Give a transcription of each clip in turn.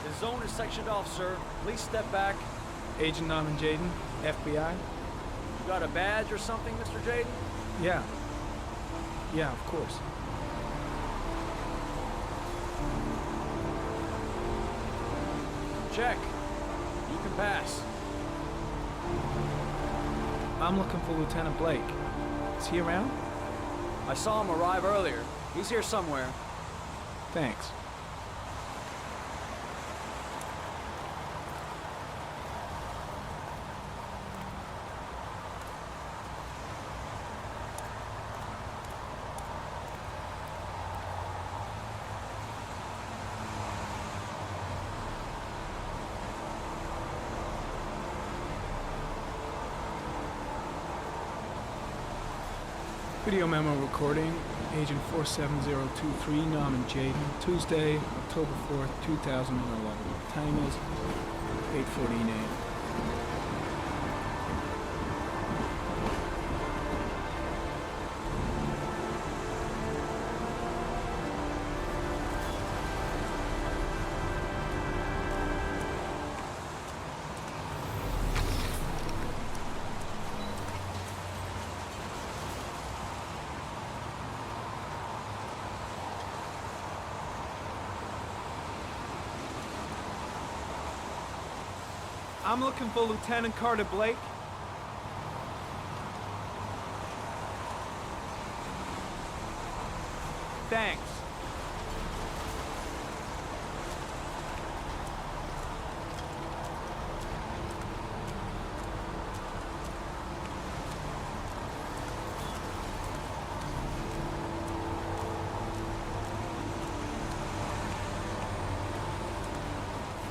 The zone is sectioned off, sir. Please step back. Agent Norman Jayden, FBI? You got a badge or something, Mr. Jayden? Yeah. Yeah, of course. Check. You can pass. I'm looking for Lieutenant Blake. Is he around? I saw him arrive earlier. He's here somewhere. Thanks. Video memo recording, Agent 47023, Norman Jayden, Tuesday, October 4th, 2011. Time is 8:14 a.m. I'm looking for Lieutenant Carter Blake. Thanks.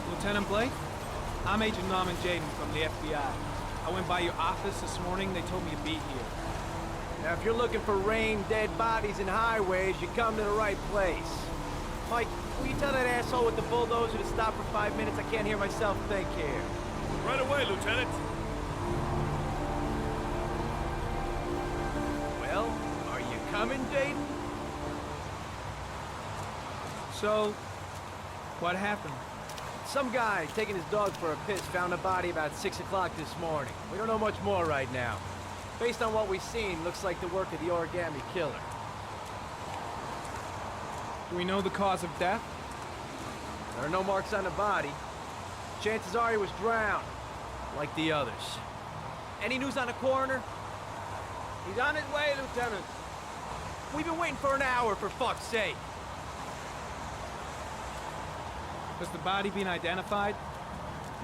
Lieutenant Blake? I'm Agent Norman Jayden from the FBI. I went by your office this morning. They told me you'd be here. Now, if you're looking for rain, dead bodies, and highways, you come to the right place. Mike, will you tell that asshole with the bulldozer to stop for 5 minutes? I can't hear myself think here. Right away, Lieutenant. Well, are you coming, Jayden? So, what happened? Some guy taking his dog for a piss found a body about 6 o'clock this morning. We don't know much more right now. Based on what we've seen, looks like the work of the origami killer. Do we know the cause of death? There are no marks on the body. Chances are he was drowned, like the others. Any news on the coroner? He's on his way, Lieutenant. We've been waiting for an hour, for fuck's sake. Has the body been identified?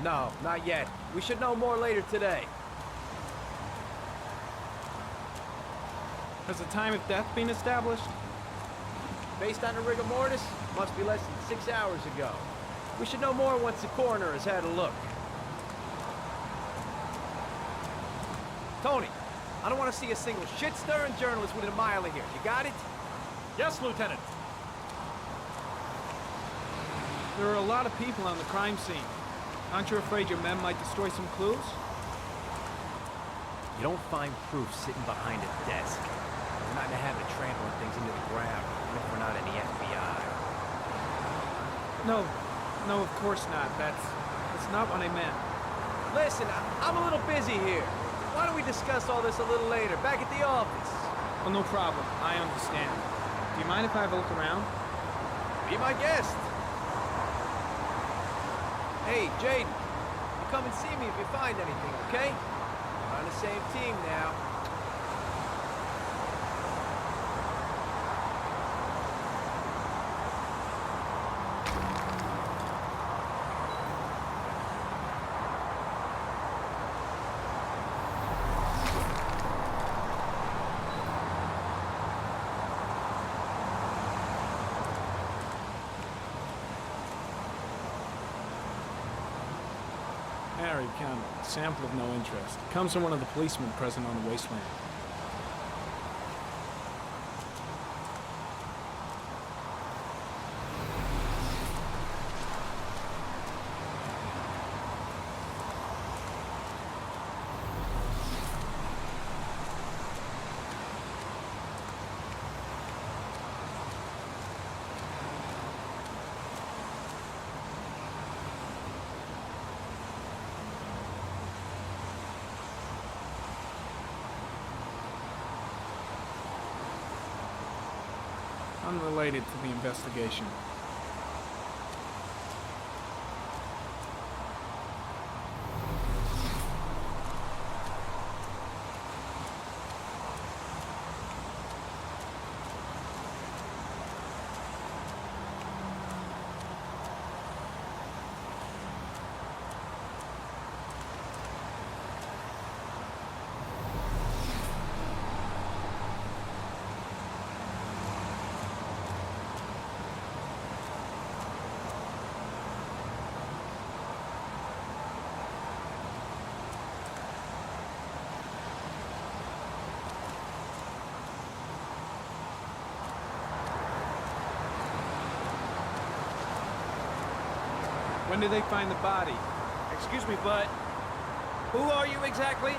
No, not yet. We should know more later today. Has the time of death been established? Based on the rigor mortis, must be less than 6 hours ago. We should know more once the coroner has had a look. Tony, I don't want to see a single shit-stirring journalist within a mile of here. You got it? Yes, Lieutenant. There are a lot of people on the crime scene. Aren't you afraid your men might destroy some clues? You don't find proof sitting behind a desk. We're not in the habit of trampling things into the ground, even if we're not in the FBI. No, of course not. That's not what I meant. Listen, I'm a little busy here. Why don't we discuss all this a little later, back at the office? Well, no problem. I understand. Do you mind if I have a look around? Be my guest. Hey, Jayden, you come and see me if you find anything, okay? We're on the same team now. Harry Campbell, sample of no interest. Comes from one of the policemen present on the wasteland. unrelated to the investigation. When did they find the body? Excuse me, but who are you exactly?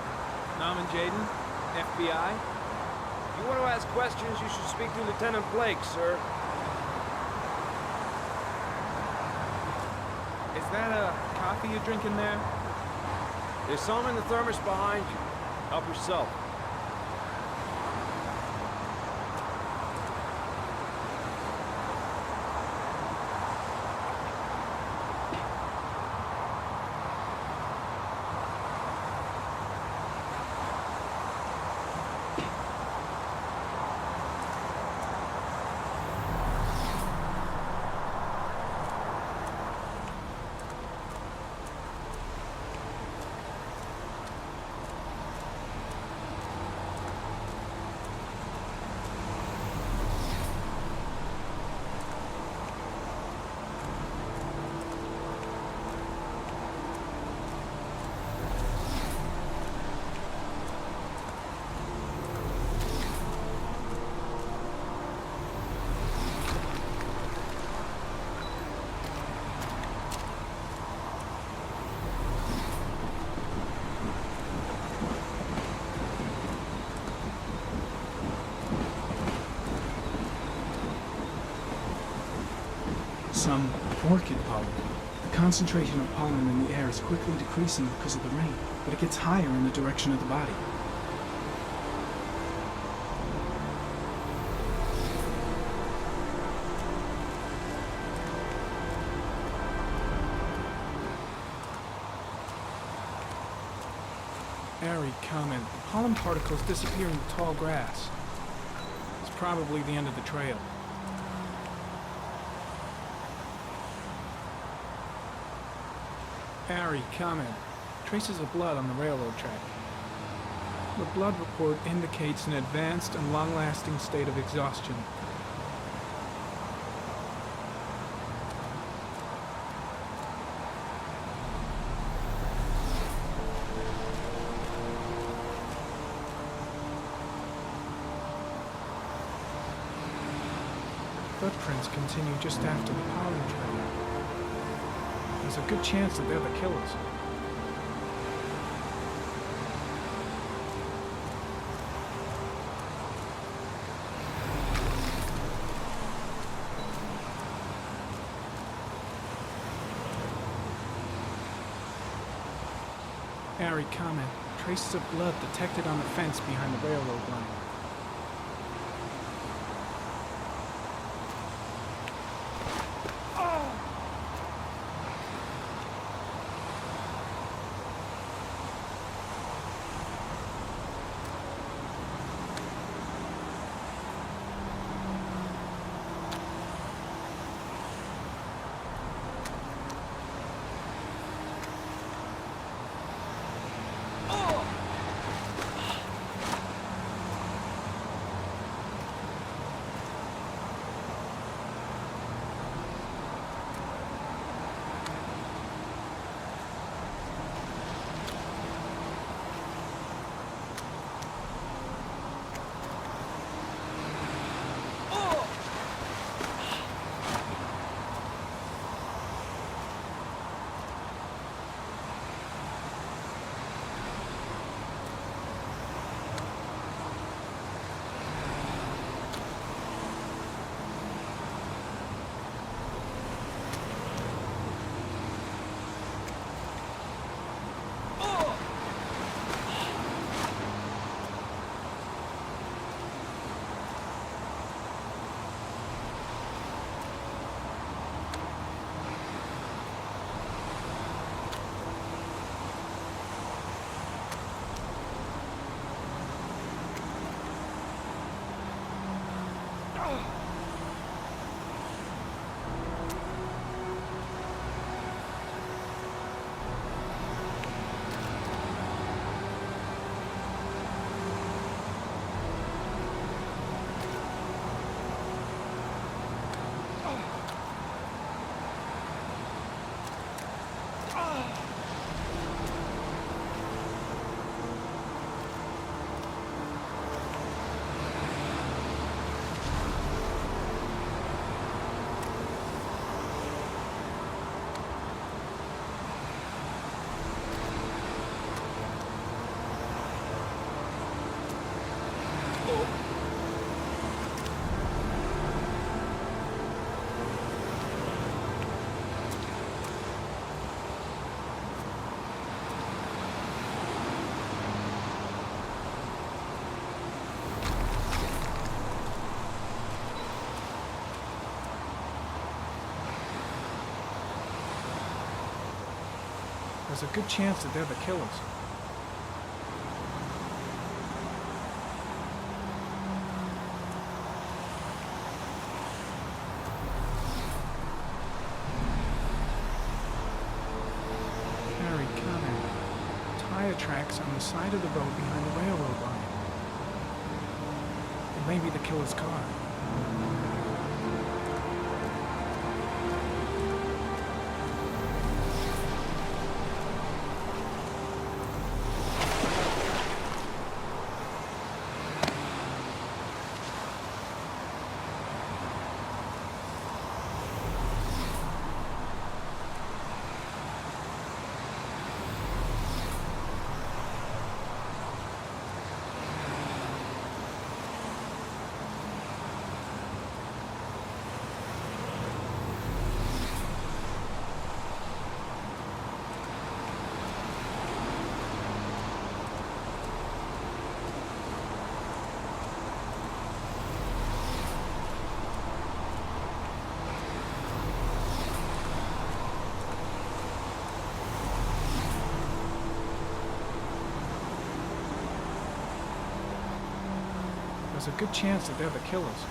Norman Jayden, FBI? If you want to ask questions, you should speak to Lieutenant Blake, sir. Is that a coffee you're drinking there? There's some in the thermos behind you. Help yourself. Some orchid pollen. The concentration of pollen in the air is quickly decreasing because of the rain, but it gets higher in the direction of the body. Airy comment. The pollen particles disappear in the tall grass. It's probably the end of the trail. Harry, comment. Traces of blood on the railroad track. The blood report indicates an advanced and long-lasting state of exhaustion. Footprints continue just after the pollen trail. There's a good chance that they're the killers. Harry, comment. Traces of blood detected on the fence behind the railroad line. There's a good chance that they're the killers. Harry, Connor. Tire tracks on the side of the road behind the railroad line. It may be the killer's car. There's a good chance that they're the killers.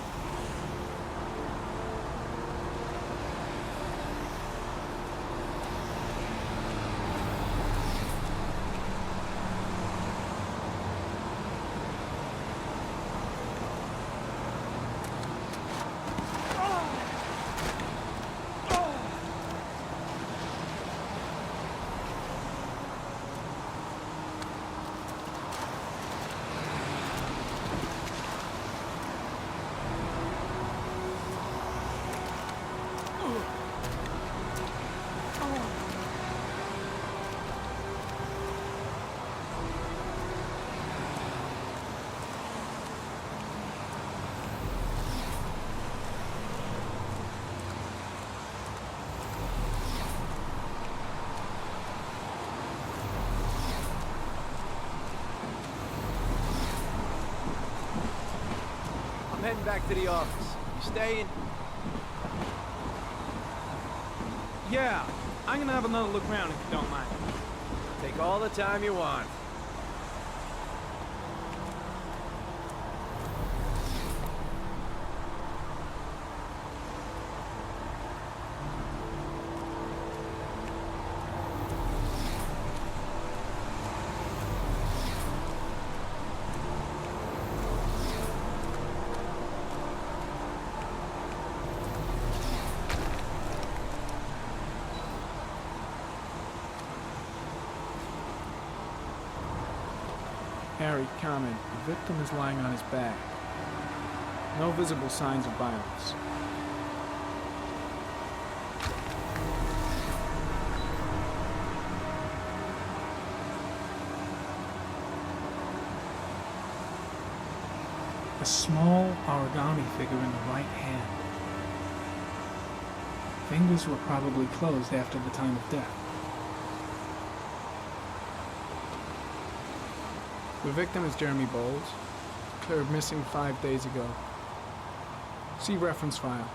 I'm heading back to the office. You staying? Yeah, I'm gonna have another look around if you don't mind. Take all the time you want. Harry, comment. The victim is lying on his back. No visible signs of violence. A small origami figure in the right hand. Fingers were probably closed after the time of death. The victim is Jeremy Bowles, declared missing 5 days ago. See reference file.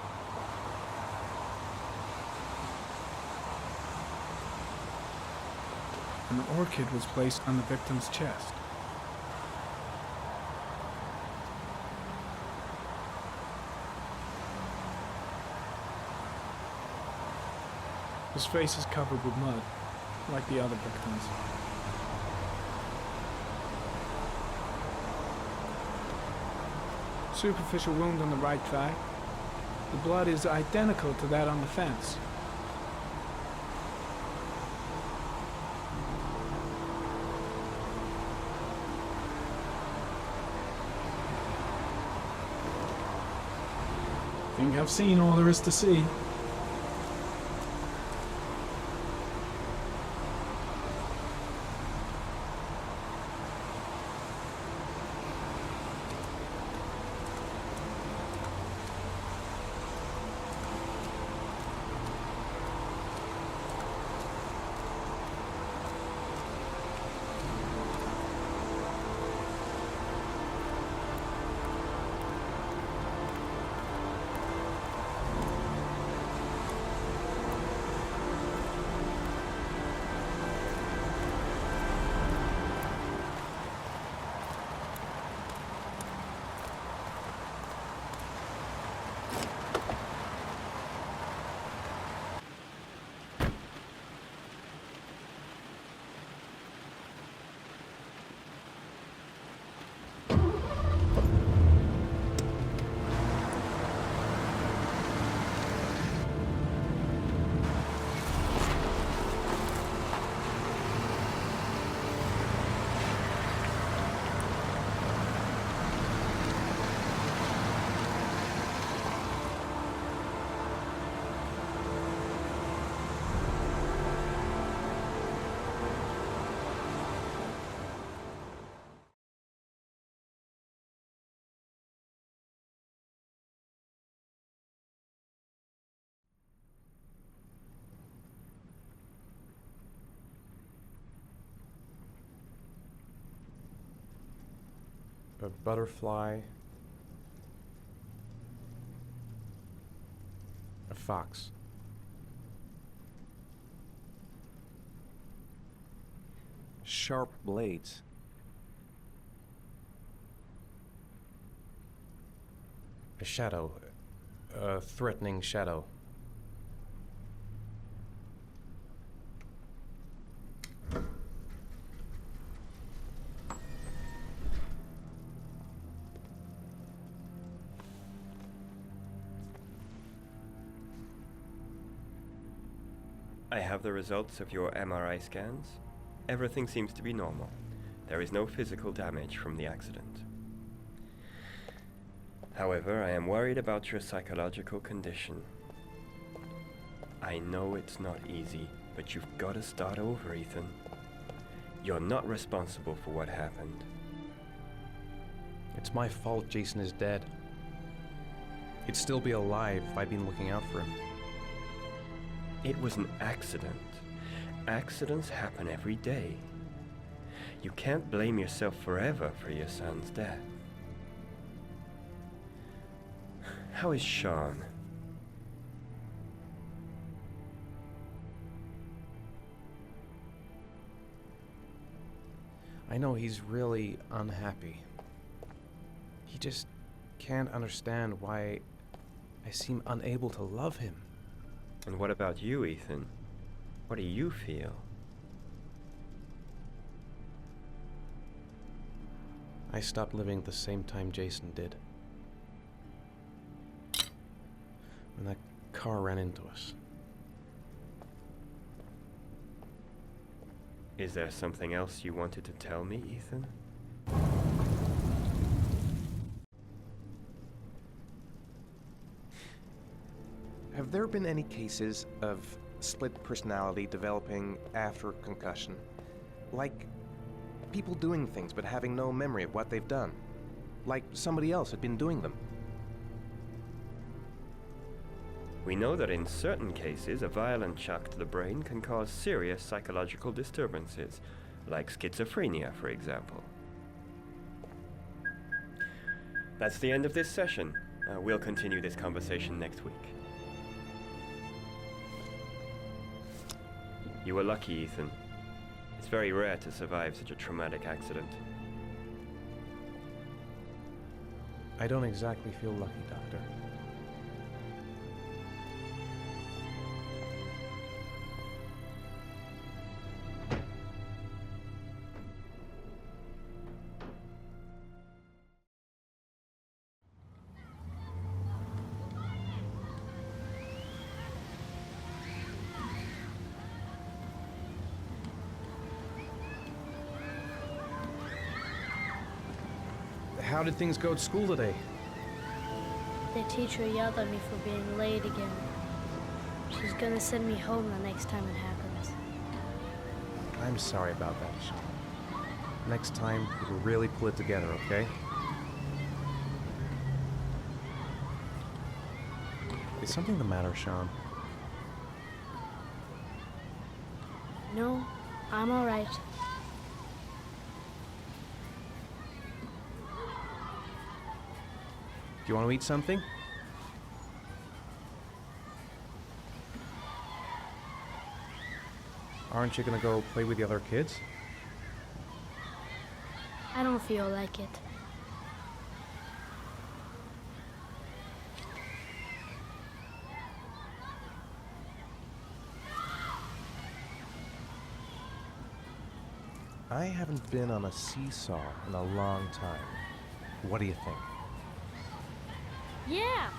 An orchid was placed on the victim's chest. His face is covered with mud, like the other victims. Superficial wound on the right thigh. The blood is identical to that on the fence. Think I've seen all there is to see. A butterfly. A fox. Sharp blades. A shadow. A threatening shadow. I have the results of your MRI scans. Everything seems to be normal. There is no physical damage from the accident. However, I am worried about your psychological condition. I know it's not easy, but you've got to start over, Ethan. You're not responsible for what happened. It's my fault Jason is dead. He'd still be alive if I'd been looking out for him. It was an accident. Accidents happen every day. You can't blame yourself forever for your son's death. How is Sean? I know he's really unhappy. He just can't understand why I seem unable to love him. And what about you, Ethan? What do you feel? I stopped living at the same time Jason did. When that car ran into us. Is there something else you wanted to tell me, Ethan? Have there been any cases of split personality developing after concussion? Like people doing things but having no memory of what they've done? Like somebody else had been doing them? We know that in certain cases, a violent shock to the brain can cause serious psychological disturbances, like schizophrenia, for example. That's the end of this session. We'll continue this conversation next week. You were lucky, Ethan. It's very rare to survive such a traumatic accident. I don't exactly feel lucky, Doctor. How did things go at school today? The teacher yelled at me for being late again. She's gonna send me home the next time it happens. I'm sorry about that, Sean. Next time, we'll really pull it together, okay? Is something the matter, Sean? No, I'm all right. Do you want to eat something? Aren't you gonna go play with the other kids? I don't feel like it. I haven't been on a seesaw in a long time. What do you think? Yeah!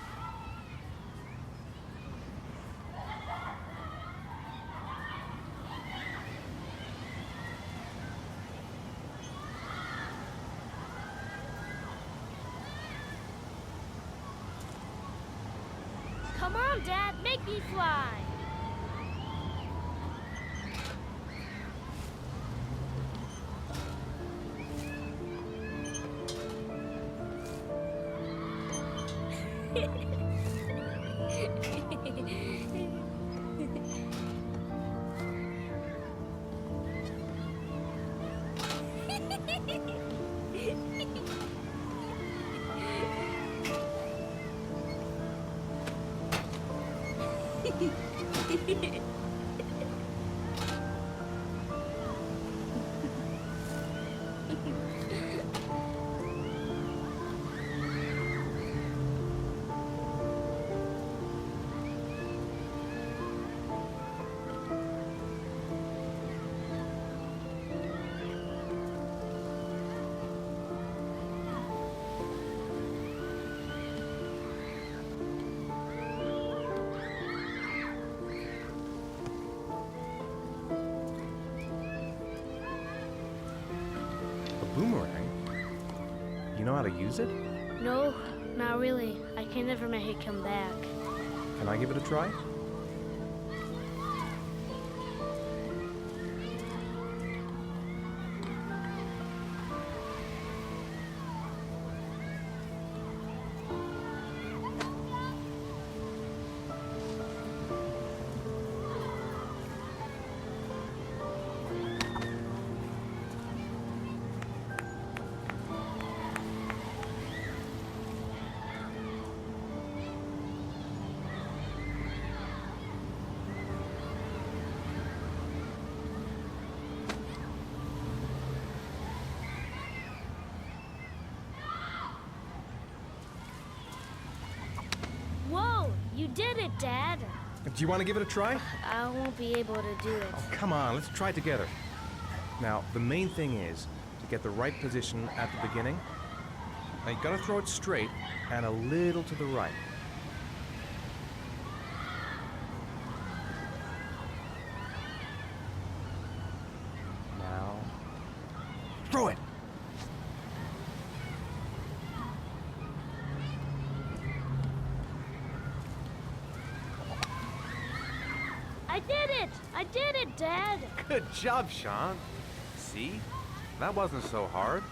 Come on, Dad, make me fly! know how to use it? No, not really. I can never make it come back. Can I give it a try? Whoa! You did it, Dad! Do you want to give it a try? I won't be able to do it. Come on, let's try it together. Now, the main thing is to get the right position at the beginning. Now, you gotta throw it straight and a little to the right. Now, throw it! I did it! I did it, Dad! Good job, Sean. See? That wasn't so hard.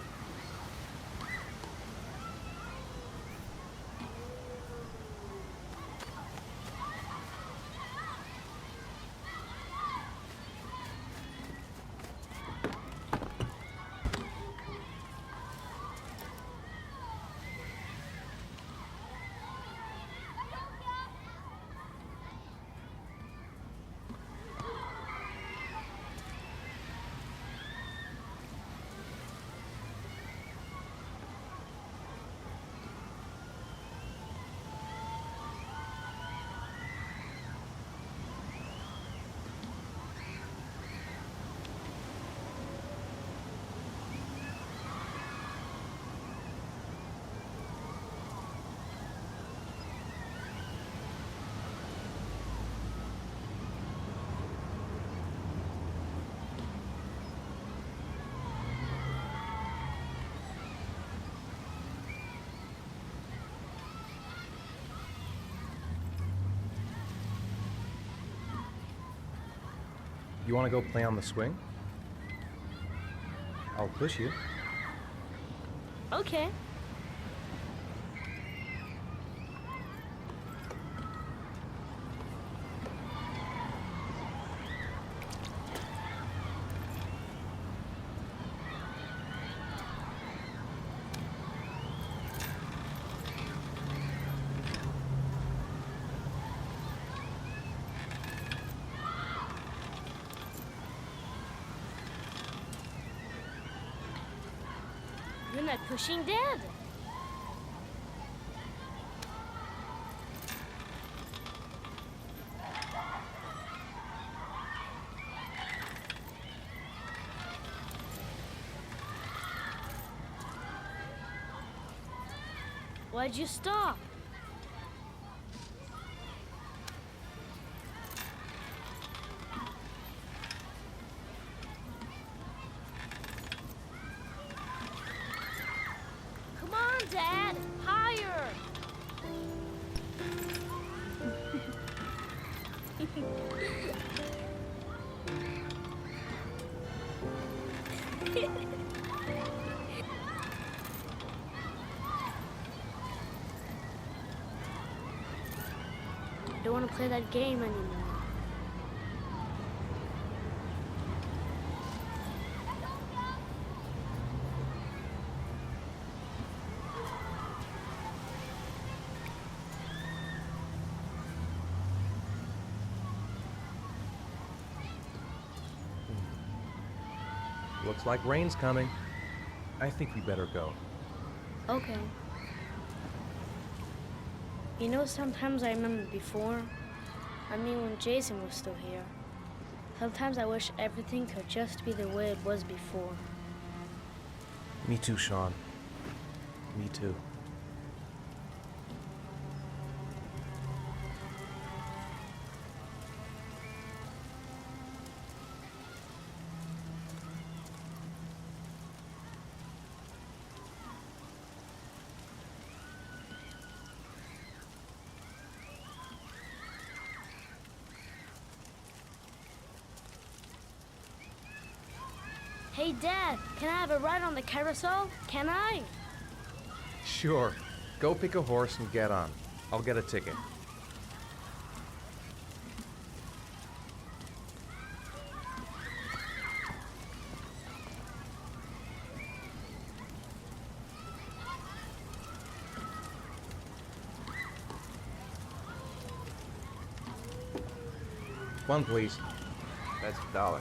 You want to go play on the swing? I'll push you. Okay. You're not pushing, Dad. Why'd you stop? Come on, Dad! Higher! I don't want to play that game anymore. Looks like rain's coming. I think we better go. Okay. You know, sometimes I remember before. I mean, when Jason was still here. Sometimes I wish everything could just be the way it was before. Me too, Sean. Me too. Hey, Dad, can I have a ride on the carousel? Can I? Sure. Go pick a horse and get on. I'll get a ticket. One, please. That's $1.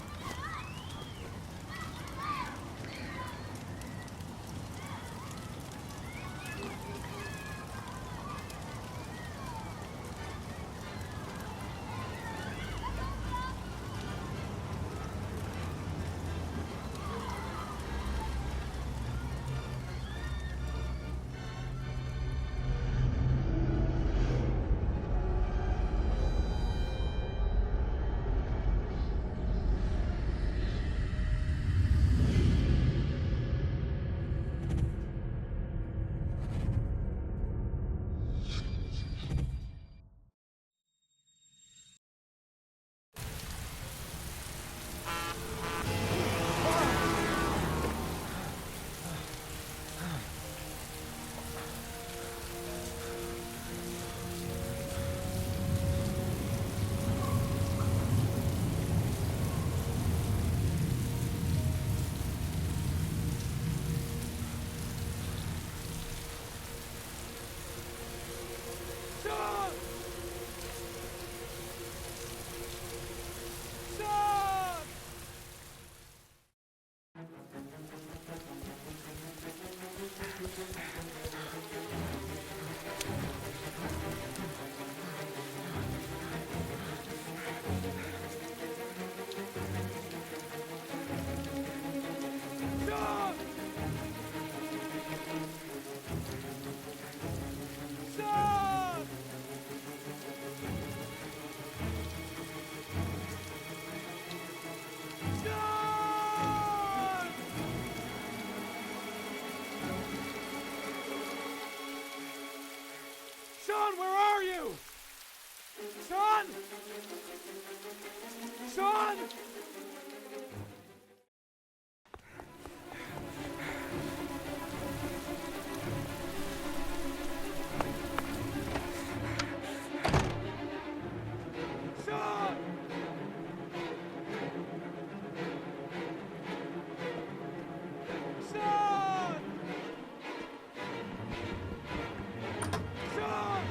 Sean, where are you? Sean! Sean! Sean! Sean! Sean!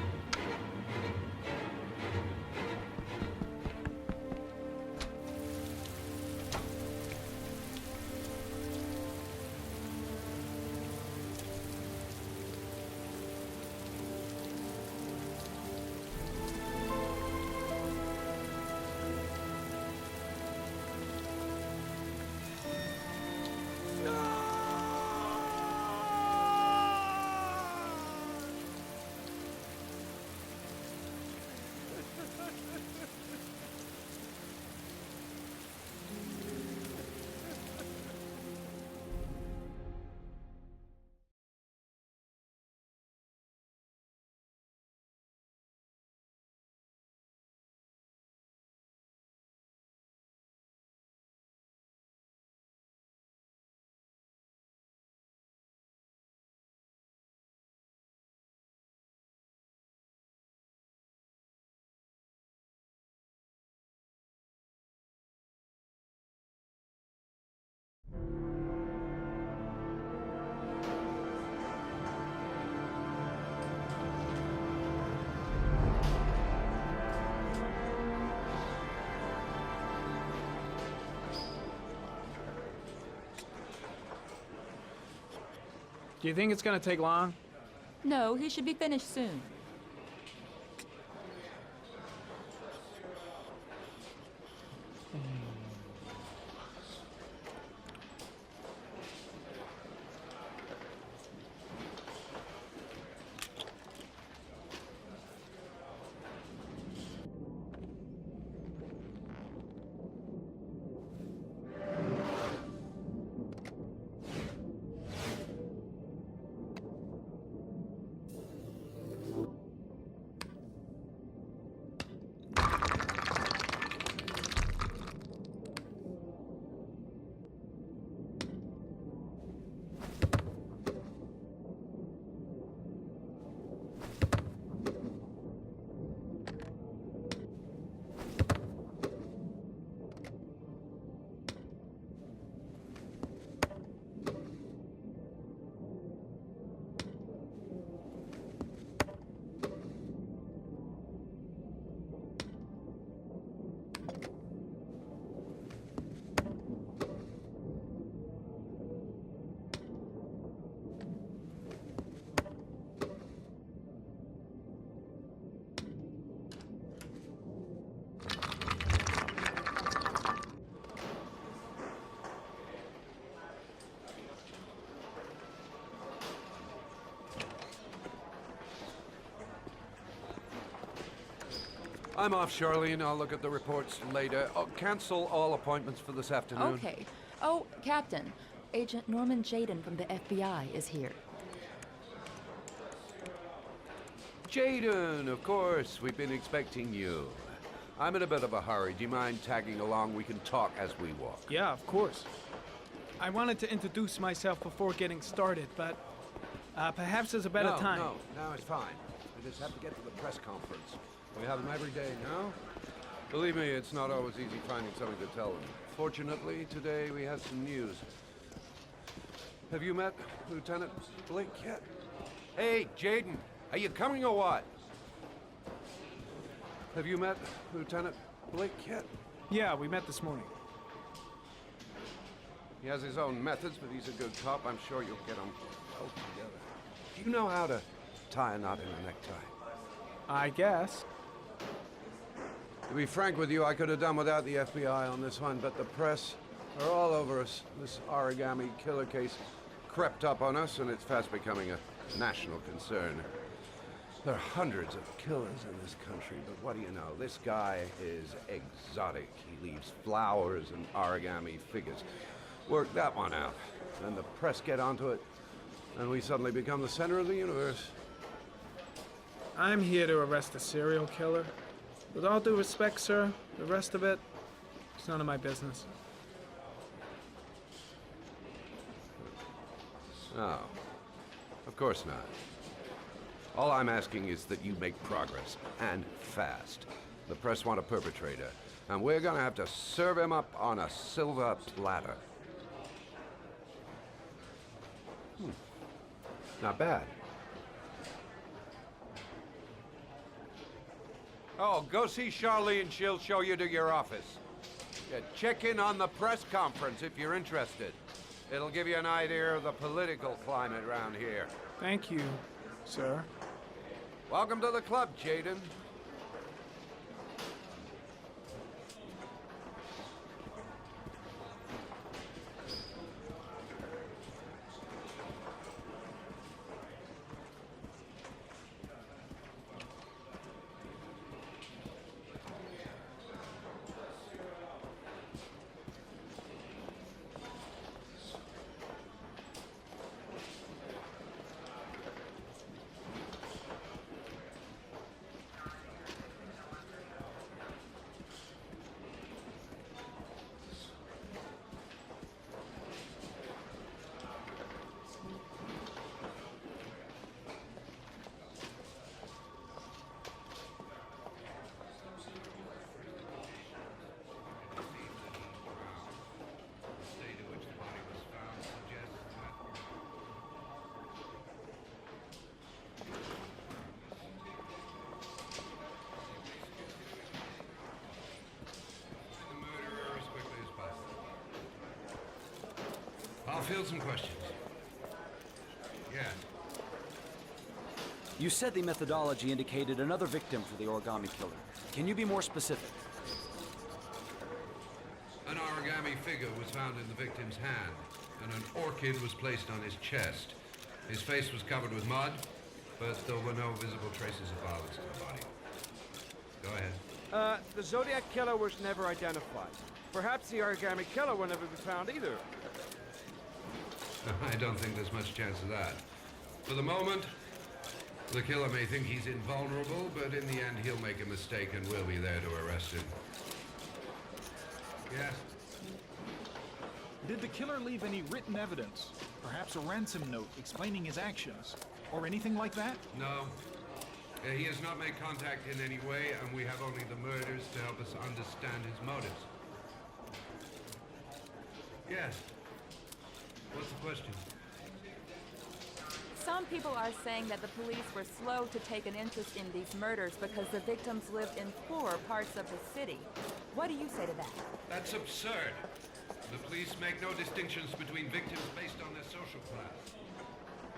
Do you think it's gonna take long? No, he should be finished soon. I'm off, Charlene. I'll look at the reports later. Oh, cancel all appointments for this afternoon. Okay. Oh, Captain. Agent Norman Jaden from the FBI is here. Jaden, of course. We've been expecting you. I'm in a bit of a hurry. Do you mind tagging along? We can talk as we walk. Yeah, of course. I wanted to introduce myself before getting started, but perhaps there's a better time. No, it's fine. We just have to get to the press conference. We have them every day now. Believe me, it's not always easy finding something to tell them. Fortunately, today we have some news. Have you met Lieutenant Blake yet? Hey, Jaden, are you coming or what? Have you met Lieutenant Blake yet? Yeah, we met this morning. He has his own methods, but he's a good cop. I'm sure you'll get them well together. Do you know how to tie a knot in a necktie? I guess. To be frank with you, I could have done without the FBI on this one, but the press are all over us. This origami killer case crept up on us, and it's fast becoming a national concern. There are hundreds of killers in this country, but what do you know? This guy is exotic. He leaves flowers and origami figures. Work that one out. Then the press get onto it, and we suddenly become the center of the universe. I'm here to arrest a serial killer. With all due respect, sir, the rest of it, it's none of my business. No, of course not. All I'm asking is that you make progress, and fast. The press want a perpetrator, and we're gonna have to serve him up on a silver platter. Not bad. Oh, go see Charlene. She'll show you to your office. Yeah, check in on the press conference if you're interested. It'll give you an idea of the political climate around here. Thank you, sir. Welcome to the club, Jaden. I'll field some questions. Yes. You said the methodology indicated another victim for the origami killer. Can you be more specific? An origami figure was found in the victim's hand, and an orchid was placed on his chest. His face was covered with mud, but there were no visible traces of violence to the body. Go ahead. The Zodiac killer was never identified. Perhaps the origami killer will never be found either. I don't think there's much chance of that. For the moment, the killer may think he's invulnerable, but in the end he'll make a mistake and we'll be there to arrest him. Yes? Did the killer leave any written evidence? Perhaps a ransom note explaining his actions? Or anything like that? No. He has not made contact in any way, and we have only the murders to help us understand his motives. Yes. What's the question? Some people are saying that the police were slow to take an interest in these murders because the victims lived in poorer parts of the city. What do you say to that? That's absurd. The police make no distinctions between victims based on their social class.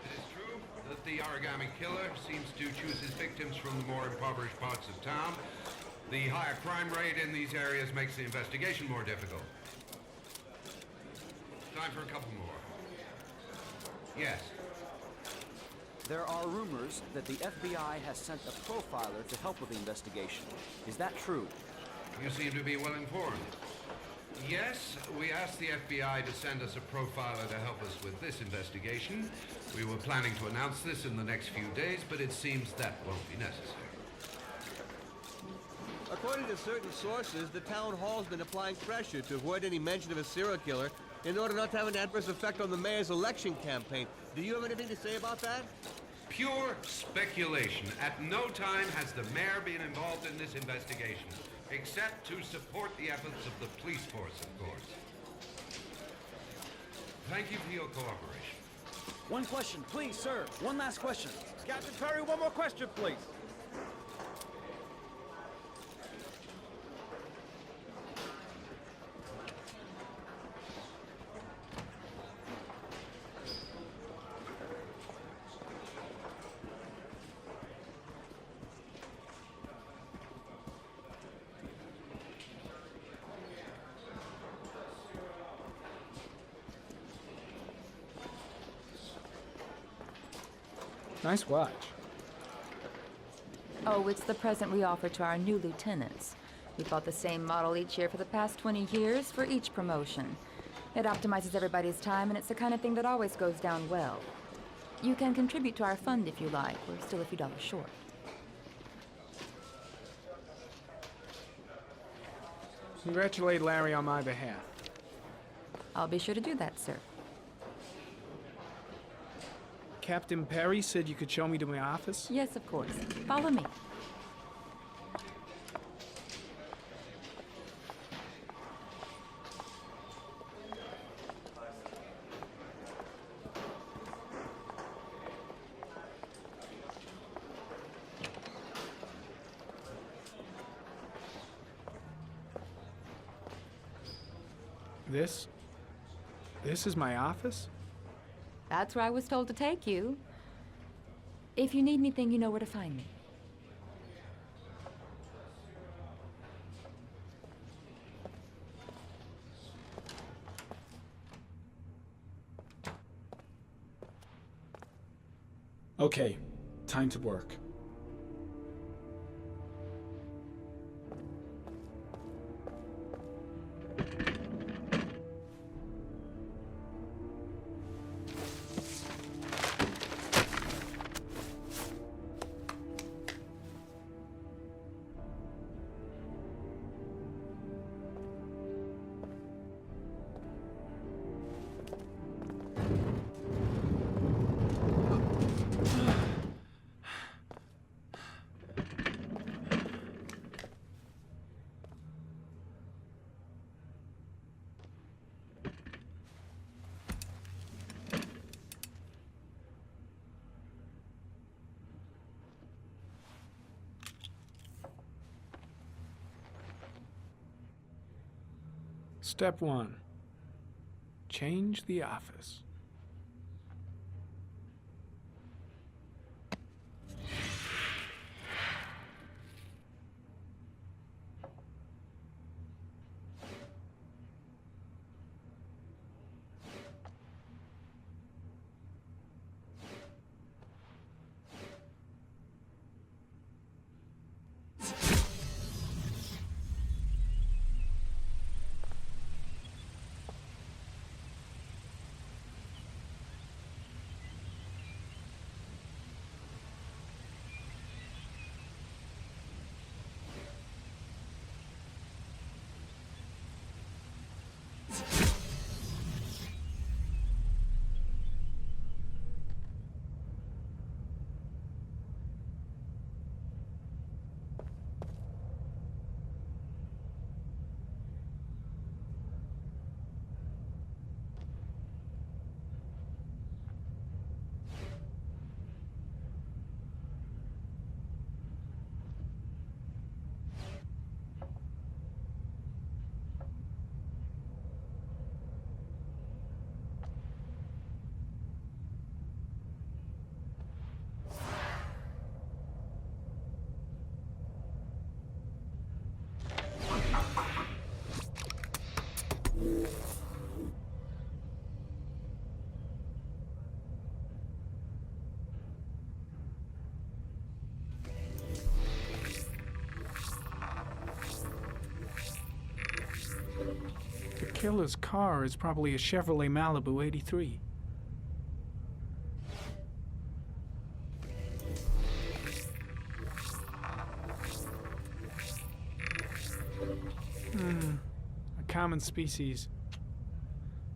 It is true that the origami killer seems to choose his victims from the more impoverished parts of town. The higher crime rate in these areas makes the investigation more difficult. Time for a couple more. Yes. There are rumors that the FBI has sent a profiler to help with the investigation. Is that true? You seem to be well informed. Yes, we asked the FBI to send us a profiler to help us with this investigation. We were planning to announce this in the next few days, but it seems that won't be necessary. According to certain sources, the town hall's been applying pressure to avoid any mention of a serial killer in order not to have an adverse effect on the mayor's election campaign. Do you have anything to say about that? Pure speculation. At no time has the mayor been involved in this investigation, except to support the efforts of the police force, of course. Thank you for your cooperation. One question, please, sir. One last question. Captain Perry, one more question, please. Nice watch. Oh, it's the present we offer to our new lieutenants. We bought the same model each year for the past 20 years for each promotion. It optimizes everybody's time, and it's the kind of thing that always goes down well. You can contribute to our fund if you like. We're still a few dollars short. Congratulate Larry on my behalf. I'll be sure to do that, sir. Captain Perry said you could show me to my office? Yes, of course. Follow me. This is my office? That's where I was told to take you. If you need anything, you know where to find me. Okay, time to work. Step 1. Change the office. killer's car is probably a Chevrolet Malibu 83. A common species.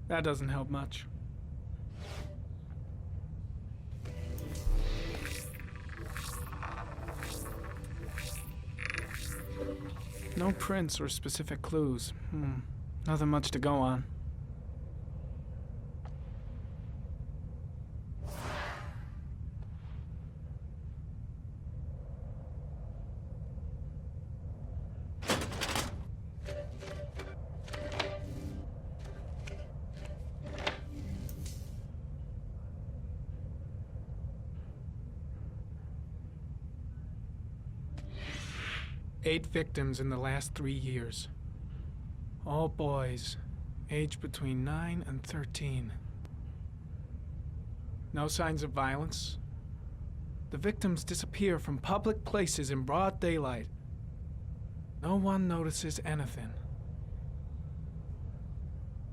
That doesn't help much. No prints or specific clues. Nothing much to go on. Eight victims in the last 3 years. All boys, aged between 9 and 13. No signs of violence. The victims disappear from public places in broad daylight. No one notices anything.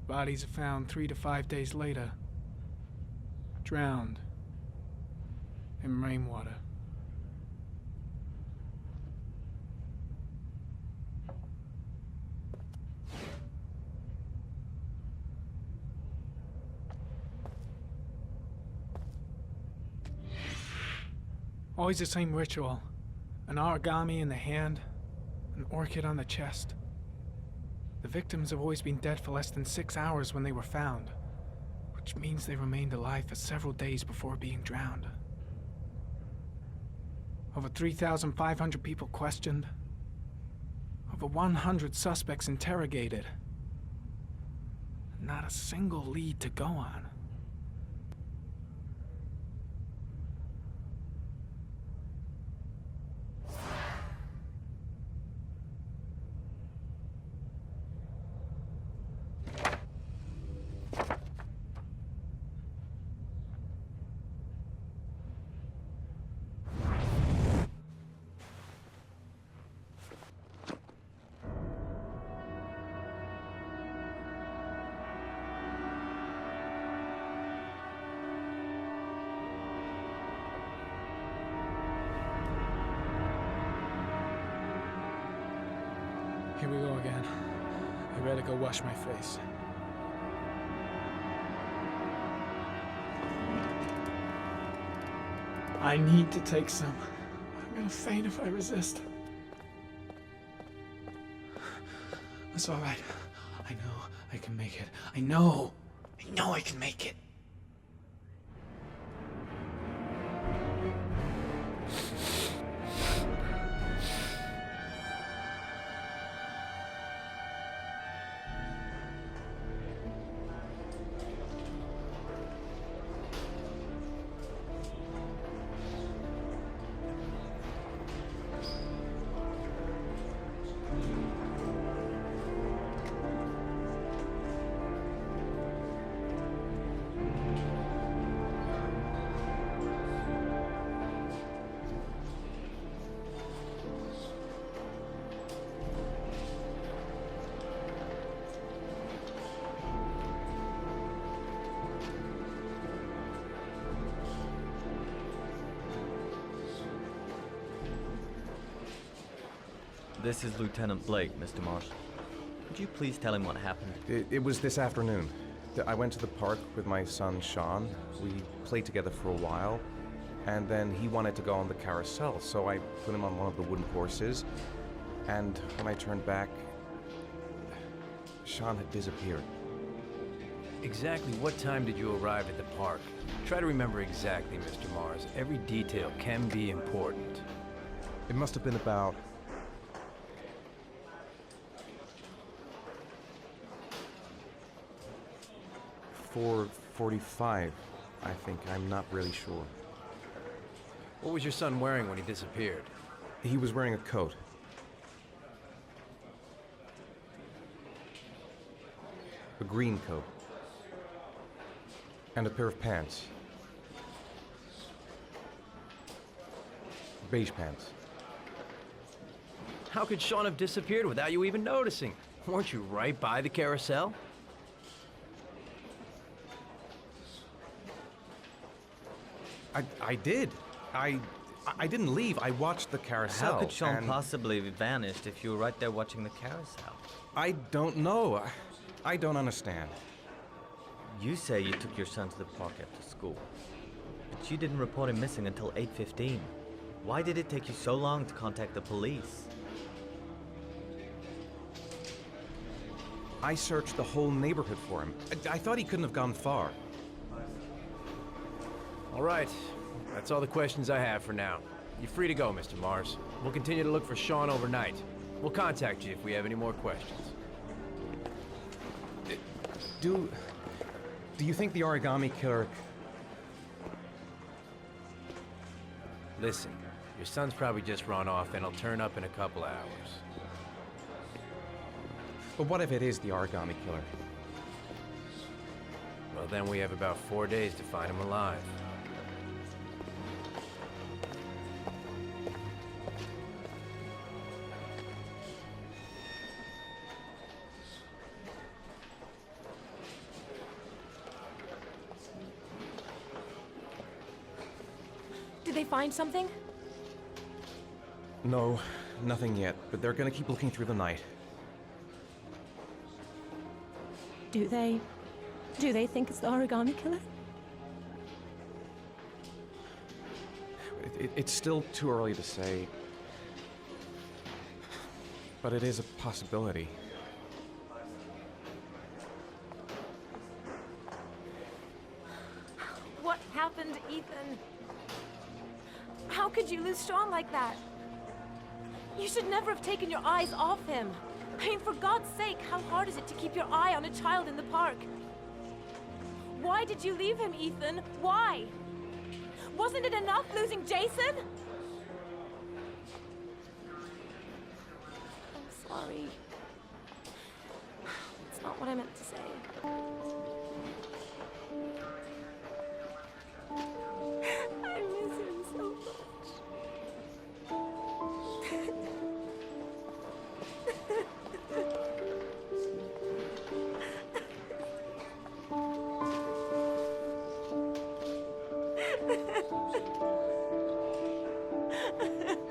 Bodies are found 3 to 5 days later, drowned in rainwater. Always the same ritual. An origami in the hand, an orchid on the chest. The victims have always been dead for less than 6 hours when they were found, which means they remained alive for several days before being drowned. Over 3,500 people questioned. Over 100 suspects interrogated. Not a single lead to go on. Here we go again. I better go wash my face. I need to take some. I'm gonna faint if I resist. It's all right. I know I can make it. I know I can make it. This is Lieutenant Blake, Mr. Marsh. Could you please tell him what happened? It was this afternoon. I went to the park with my son, Sean. We played together for a while, and then he wanted to go on the carousel, so I put him on one of the wooden horses, and when I turned back, Sean had disappeared. Exactly what time did you arrive at the park? Try to remember exactly, Mr. Mars. Every detail can be important. It must have been about 4:45, I think. I'm not really sure. What was your son wearing when he disappeared? He was wearing a coat. A green coat. And a pair of pants. Beige pants. How could Sean have disappeared without you even noticing? Weren't you right by the carousel? I did. I didn't leave. I watched the carousel. How could Sean and possibly be vanished if you were right there watching the carousel? I don't know. I don't understand. You say you took your son to the park after school, but you didn't report him missing until 8:15. Why did it take you so long to contact the police? I searched the whole neighborhood for him. I thought he couldn't have gone far. All right. That's all the questions I have for now. You're free to go, Mr. Mars. We'll continue to look for Sean overnight. We'll contact you if we have any more questions. Do you think the origami killer... Listen, your son's probably just run off and he'll turn up in a couple hours. But what if it is the origami killer? Well, then we have about 4 days to find him alive. Did they find something? No, nothing yet, but they're gonna keep looking through the night. Do they think it's the origami killer? It's still too early to say, but it is a possibility. What happened, Ethan? How could you lose Sean like that? You should never have taken your eyes off him. I mean, for God's sake, how hard is it to keep your eye on a child in the park? Why did you leave him, Ethan? Why? Wasn't it enough losing Jason? I'm sorry. It's not what I meant to say. I miss him so much. Ha ha ha.